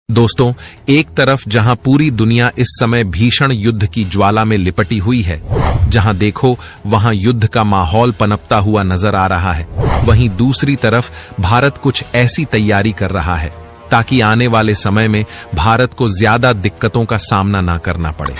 दोस्तों, एक तरफ जहां पूरी दुनिया इस समय भीषण युद्ध की ज्वाला में लिपटी हुई है, जहां देखो वहां युद्ध का माहौल पनपता हुआ नजर आ रहा है, वहीं दूसरी तरफ भारत कुछ ऐसी तैयारी कर रहा है ताकि आने वाले समय में भारत को ज्यादा दिक्कतों का सामना ना करना पड़े।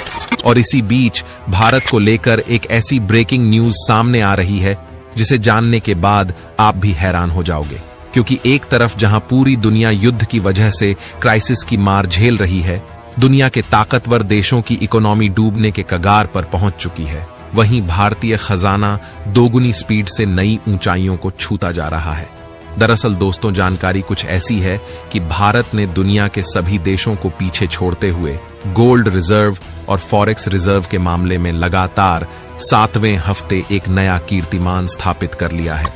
और इसी बीच भारत को लेकर एक ऐसी ब्रेकिंग न्यूज सामने आ रही है जिसे जानने के बाद आप भी हैरान हो जाओगे, क्योंकि एक तरफ जहां पूरी दुनिया युद्ध की वजह से क्राइसिस की मार झेल रही है, दुनिया के ताकतवर देशों की इकोनॉमी डूबने के कगार पर पहुंच चुकी है, वहीं भारतीय खजाना दोगुनी स्पीड से नई ऊंचाइयों को छूता जा रहा है। दरअसल दोस्तों, जानकारी कुछ ऐसी है कि भारत ने दुनिया के सभी देशों को पीछे छोड़ते हुए गोल्ड रिजर्व और फॉरेक्स रिजर्व के मामले में लगातार 7वें हफ्ते एक नया कीर्तिमान स्थापित कर लिया है।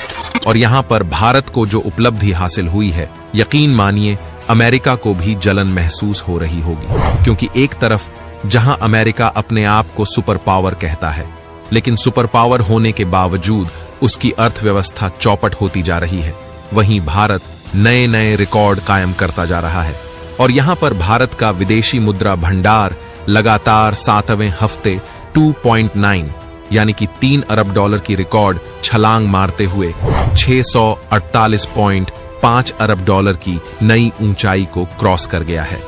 और यहां पर भारत को जो उपलब्धि हासिल हुई है, यकीन मानिए अमेरिका को भी जलन महसूस हो रही होगी, क्योंकि एक तरफ जहां अमेरिका अपने आप को सुपर पावर कहता है, लेकिन सुपर पावर होने के बावजूद उसकी अर्थव्यवस्था चौपट होती जा रही है, वहीं भारत नए नए रिकॉर्ड कायम करता जा रहा है। और यहां पर भारत का विदेशी मुद्रा भंडार लगातार 7वें हफ्ते 2.9 यानी कि 3 अरब डॉलर की रिकॉर्ड छलांग मारते हुए 648.5 अरब डॉलर की नई ऊंचाई को क्रॉस कर गया है।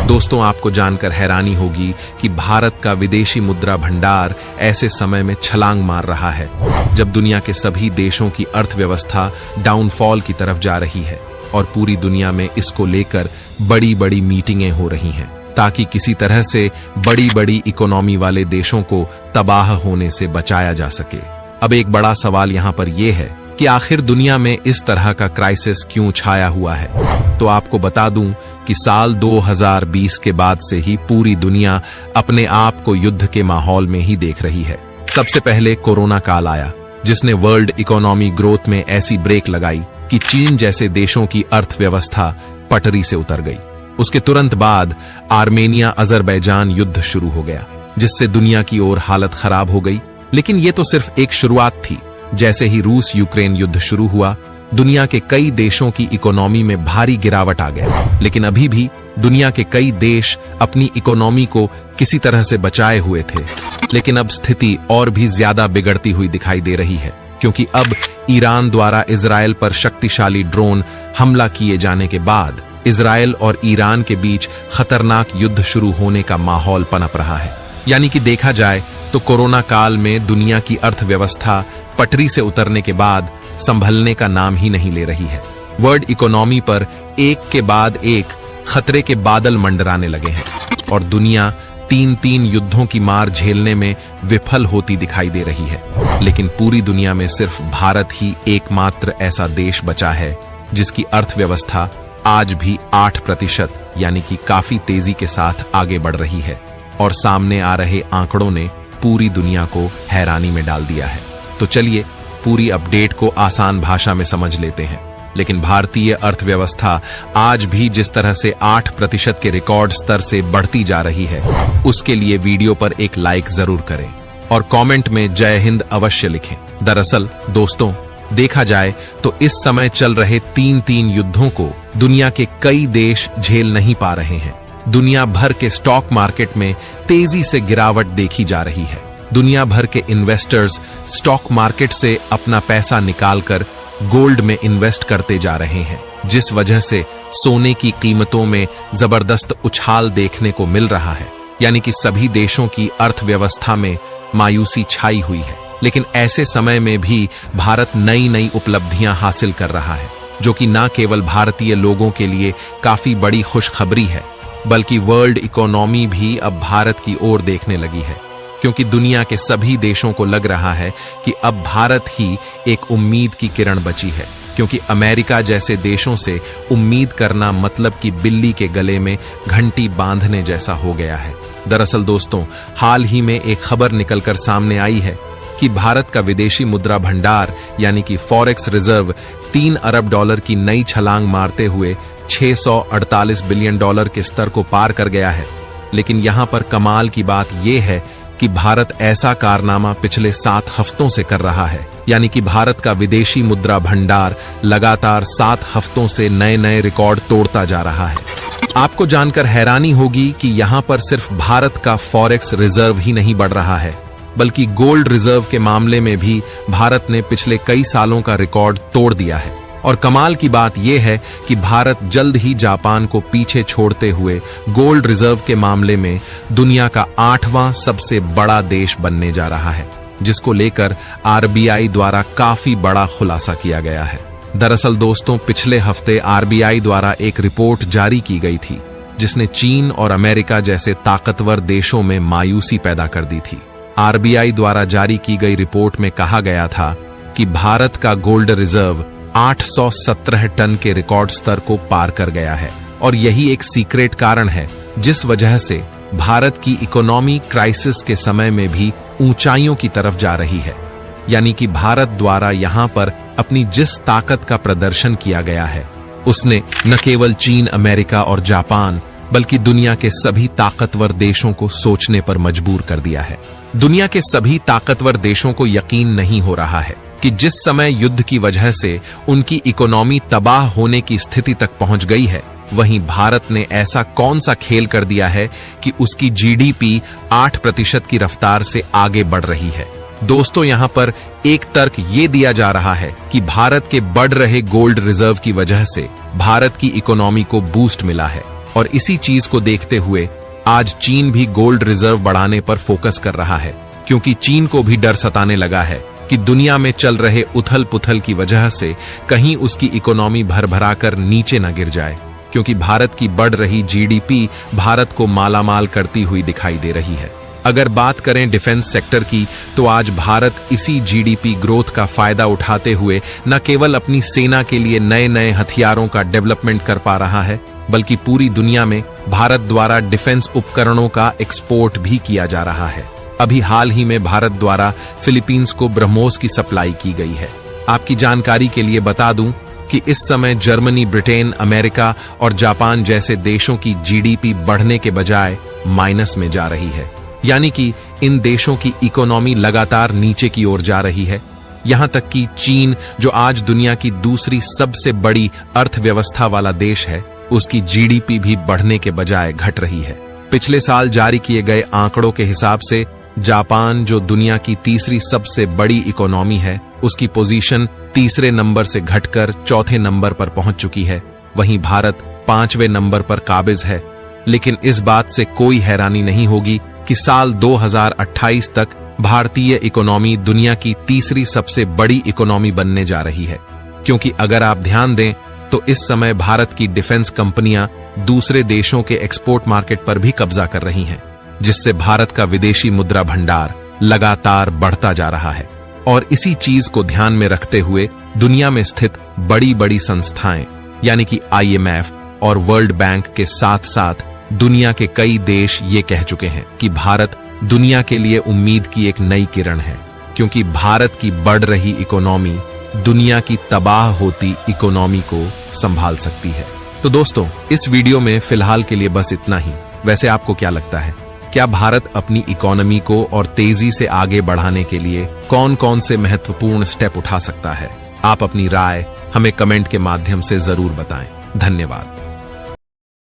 दोस्तों, आपको जानकर हैरानी होगी कि भारत का विदेशी मुद्रा भंडार ऐसे समय में छलांग मार रहा है जब दुनिया के सभी देशों की अर्थव्यवस्था डाउनफॉल की तरफ जा रही है और पूरी दुनिया में इसको लेकर बड़ी बड़ी मीटिंगें हो रही हैं ताकि किसी तरह से बड़ी बड़ी इकोनॉमी वाले देशों को तबाह होने से बचाया जा सके। अब एक बड़ा सवाल यहाँ पर यह है कि आखिर दुनिया में इस तरह का क्राइसिस क्यों छाया हुआ है। तो आपको बता दूं कि साल 2020 के बाद से ही पूरी दुनिया अपने आप को युद्ध के माहौल में ही देख रही है। सबसे पहले कोरोना काल आया, जिसने वर्ल्ड इकोनॉमी ग्रोथ में ऐसी ब्रेक लगाई कि चीन जैसे देशों की अर्थव्यवस्था पटरी से उतर गई। उसके तुरंत बाद आर्मेनिया अजरबैजान युद्ध शुरू हो गया, जिससे दुनिया की ओर हालत खराब हो गई। लेकिन ये तो सिर्फ एक शुरुआत थी। जैसे ही रूस यूक्रेन युद्ध शुरू हुआ, दुनिया के कई देशों की इकोनॉमी में भारी गिरावट आ गया। लेकिन अभी भी दुनिया के कई देश अपनी इकोनॉमी को किसी तरह से बचाए हुए थे। लेकिन अब स्थिति और भी ज्यादा बिगड़ती हुई दिखाई दे रही है, क्योंकि अब ईरान द्वारा इजराइल पर शक्तिशाली ड्रोन हमला किए जाने के बाद इजराइल और ईरान के बीच खतरनाक युद्ध शुरू होने का माहौल पनप रहा है। यानी कि देखा जाए तो कोरोना काल में दुनिया की अर्थव्यवस्था पटरी से उतरने के बाद संभलने का नाम ही नहीं ले रही है। वर्ल्ड इकोनॉमी पर एक के बाद एक खतरे के बादल मंडराने लगे हैं और दुनिया 3 युद्धों की मार झेलने में विफल होती दिखाई दे रही है। लेकिन पूरी दुनिया में सिर्फ भारत ही एकमात्र ऐसा देश बचा है जिसकी अर्थव्यवस्था आज भी 8% यानी कि काफी तेजी के साथ आगे बढ़ रही है। और सामने आ रहे आंकड़ों ने पूरी दुनिया को हैरानी में डाल दिया है। तो चलिए पूरी अपडेट को आसान भाषा में समझ लेते हैं। लेकिन भारतीय अर्थव्यवस्था आज भी जिस तरह से 8% के रिकॉर्ड स्तर से बढ़ती जा रही है, उसके लिए वीडियो पर एक लाइक जरूर करें और कमेंट में जय हिंद अवश्य लिखें। दरअसल दोस्तों, देखा जाए तो इस समय चल रहे 3 युद्धों को दुनिया के कई देश झेल नहीं पा रहे हैं। दुनिया भर के स्टॉक मार्केट में तेजी से गिरावट देखी जा रही है। दुनिया भर के इन्वेस्टर्स स्टॉक मार्केट से अपना पैसा निकालकर गोल्ड में इन्वेस्ट करते जा रहे हैं, जिस वजह से सोने की कीमतों में जबरदस्त उछाल देखने को मिल रहा है। यानी कि सभी देशों की अर्थव्यवस्था में मायूसी छाई हुई है। लेकिन ऐसे समय में भी भारत नई नई उपलब्धियां हासिल कर रहा है, जो कि न केवल भारतीय लोगों के लिए काफी बड़ी खुशखबरी है, बल्कि वर्ल्ड इकोनॉमी भी अब भारत की ओर देखने लगी है, क्योंकि दुनिया के सभी देशों को लग रहा है कि अब भारत ही एक उम्मीद की किरण बची है। क्योंकि अमेरिका जैसे देशों से उम्मीद करना मतलब कि बिल्ली के गले में घंटी बांधने जैसा हो गया है। दरअसल दोस्तों, हाल ही में एक खबर निकलकर सामने आई है कि भारत का विदेशी मुद्रा भंडार यानी कि फॉरेक्स रिजर्व 3 अरब डॉलर की नई छलांग मारते हुए 648 बिलियन डॉलर के स्तर को पार कर गया है। लेकिन यहां पर कमाल की बात यह है कि भारत ऐसा कारनामा पिछले 7 हफ्तों से कर रहा है, यानी कि भारत का विदेशी मुद्रा भंडार लगातार 7 हफ्तों से नए नए रिकॉर्ड तोड़ता जा रहा है। आपको जानकर हैरानी होगी कि यहां पर सिर्फ भारत का फॉरेक्स रिजर्व ही नहीं बढ़ रहा है, बल्कि गोल्ड रिजर्व के मामले में भी भारत ने पिछले कई सालों का रिकॉर्ड तोड़ दिया है। और कमाल की बात यह है कि भारत जल्द ही जापान को पीछे छोड़ते हुए गोल्ड रिजर्व के मामले में दुनिया का 8वां सबसे बड़ा देश बनने जा रहा है, जिसको लेकर आरबीआई द्वारा काफी बड़ा खुलासा किया गया है। दरअसल दोस्तों, पिछले हफ्ते आरबीआई द्वारा एक रिपोर्ट जारी की गई थी, जिसने चीन और अमेरिका जैसे ताकतवर देशों में मायूसी पैदा कर दी थी। आरबीआई द्वारा जारी की गई रिपोर्ट में कहा गया था कि भारत का गोल्ड रिजर्व 817 टन के रिकॉर्ड स्तर को पार कर गया है, और यही एक सीक्रेट कारण है जिस वजह से भारत की इकोनॉमी क्राइसिस के समय में भी ऊंचाइयों की तरफ जा रही है। यानी कि भारत द्वारा यहां पर अपनी जिस ताकत का प्रदर्शन किया गया है, उसने न केवल चीन, अमेरिका और जापान, बल्कि दुनिया के सभी ताकतवर देशों को सोचने पर मजबूर कर दिया है। दुनिया के सभी ताकतवर देशों को यकीन नहीं हो रहा है कि जिस समय युद्ध की वजह से उनकी इकोनॉमी तबाह होने की स्थिति तक पहुंच गई है, वहीं भारत ने ऐसा कौन सा खेल कर दिया है कि उसकी जीडीपी 8% की रफ्तार से आगे बढ़ रही है। दोस्तों, यहां पर एक तर्क ये दिया जा रहा है कि भारत के बढ़ रहे गोल्ड रिजर्व की वजह से भारत की इकोनॉमी को बूस्ट मिला है, और इसी चीज को देखते हुए आज चीन भी गोल्ड रिजर्व बढ़ाने पर फोकस कर रहा है, क्योंकि चीन को भी डर सताने लगा है कि दुनिया में चल रहे उथल पुथल की वजह से कहीं उसकी इकोनॉमी भरभराकर नीचे न गिर जाए, क्योंकि भारत की बढ़ रही जीडीपी भारत को मालामाल करती हुई दिखाई दे रही है। अगर बात करें डिफेंस सेक्टर की, तो आज भारत इसी जीडीपी ग्रोथ का फायदा उठाते हुए न केवल अपनी सेना के लिए नए नए हथियारों का डेवलपमेंट कर पा रहा है, बल्कि पूरी दुनिया में भारत द्वारा डिफेंस उपकरणों का एक्सपोर्ट भी किया जा रहा है। अभी हाल ही में भारत द्वारा फिलीपींस को ब्रह्मोस की सप्लाई की गई है। आपकी जानकारी के लिए बता दूं कि इस समय जर्मनी, ब्रिटेन, अमेरिका और जापान जैसे देशों की जीडीपी बढ़ने के बजाय माइनस में जा रही है, यानी कि इन देशों की इकोनॉमी लगातार नीचे की ओर जा रही है। यहां तक कि चीन, जो आज दुनिया की दूसरी सबसे बड़ी अर्थव्यवस्था वाला देश है, उसकी जीडीपी भी बढ़ने के बजाय घट रही है। पिछले साल जारी किए गए आंकड़ों के हिसाब से जापान, जो दुनिया की तीसरी सबसे बड़ी इकोनॉमी है, उसकी पोजीशन 3 नंबर से घटकर 4 नंबर पर पहुंच चुकी है। वहीं भारत 5वें नंबर पर काबिज है। लेकिन इस बात से कोई हैरानी नहीं होगी कि साल 2028 तक भारतीय इकोनॉमी दुनिया की तीसरी सबसे बड़ी इकोनॉमी बनने जा रही है, क्योंकि अगर आप ध्यान दें तो इस समय भारत की डिफेंस कंपनियां दूसरे देशों के एक्सपोर्ट मार्केट पर भी कब्जा कर रही हैं, जिससे भारत का विदेशी मुद्रा भंडार लगातार बढ़ता जा रहा है। और इसी चीज को ध्यान में रखते हुए दुनिया में स्थित बड़ी बड़ी संस्थाएं, यानी कि IMF और वर्ल्ड बैंक के साथ साथ दुनिया के कई देश ये कह चुके हैं कि भारत दुनिया के लिए उम्मीद की एक नई किरण है, क्योंकि भारत की बढ़ रही इकोनॉमी दुनिया की तबाह होती इकोनॉमी को संभाल सकती है। तो दोस्तों, इस वीडियो में फिलहाल के लिए बस इतना ही। वैसे आपको क्या लगता है, क्या भारत अपनी इकोनॉमी को और तेजी से आगे बढ़ाने के लिए कौन कौन से महत्वपूर्ण स्टेप उठा सकता है? आप अपनी राय हमें कमेंट के माध्यम से जरूर बताएं। धन्यवाद।